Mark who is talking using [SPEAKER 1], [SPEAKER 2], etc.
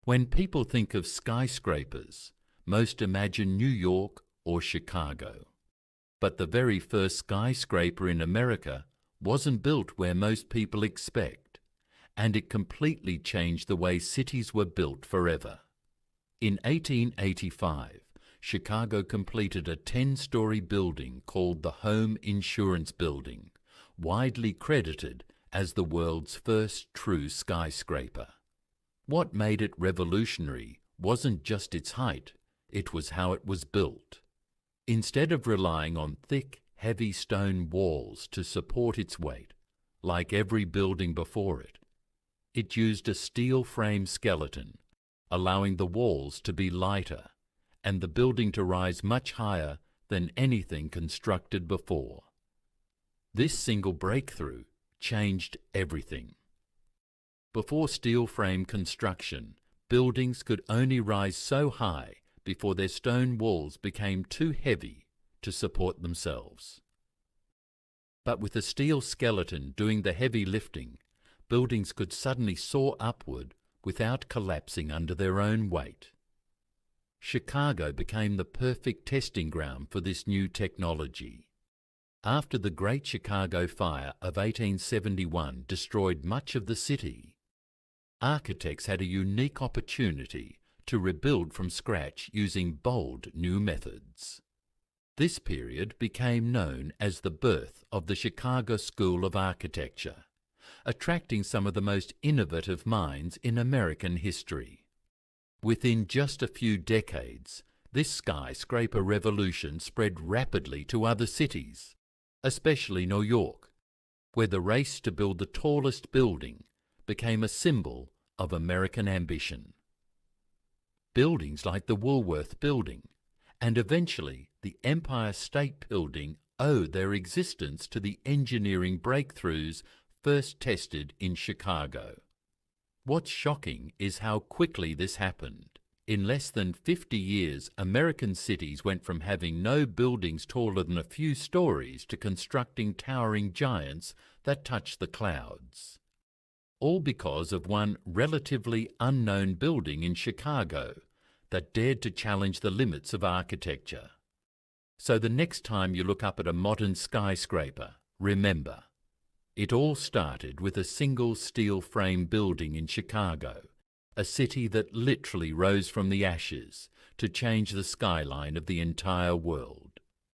[SPEAKER 1] When people think of skyscrapers, most imagine New York or Chicago. But the very first skyscraper in America wasn't built where most people expect, and it completely changed the way cities were built forever. In 1885, Chicago completed a 10-story building called the Home Insurance Building, widely credited as the world's first true skyscraper. What made it revolutionary wasn't just its height, it was how it was built. Instead of relying on thick, heavy stone walls to support its weight, like every building before it, it used a steel frame skeleton, allowing the walls to be lighter and the building to rise much higher than anything constructed before. This single breakthrough changed everything. Before steel frame construction, buildings could only rise so high before their stone walls became too heavy to support themselves. But with a steel skeleton doing the heavy lifting, buildings could suddenly soar upward without collapsing under their own weight. Chicago became the perfect testing ground for this new technology. After the Great Chicago Fire of 1871 destroyed much of the city, architects had a unique opportunity to rebuild from scratch using bold new methods. This period became known as the birth of the Chicago School of Architecture, attracting some of the most innovative minds in American history. Within just a few decades, this skyscraper revolution spread rapidly to other cities, especially New York, where the race to build the tallest building became a symbol of American ambition. Buildings like the Woolworth Building and eventually the Empire State Building owe their existence to the engineering breakthroughs first tested in Chicago. What's shocking is how quickly this happened. In less than 50 years, American cities went from having no buildings taller than a few stories to constructing towering giants that touched the clouds. All because of one relatively unknown building in Chicago that dared to challenge the limits of architecture. So the next time you look up at a modern skyscraper, remember, it all started with a single steel frame building in Chicago, a city that literally rose from the ashes to change the skyline of the entire world.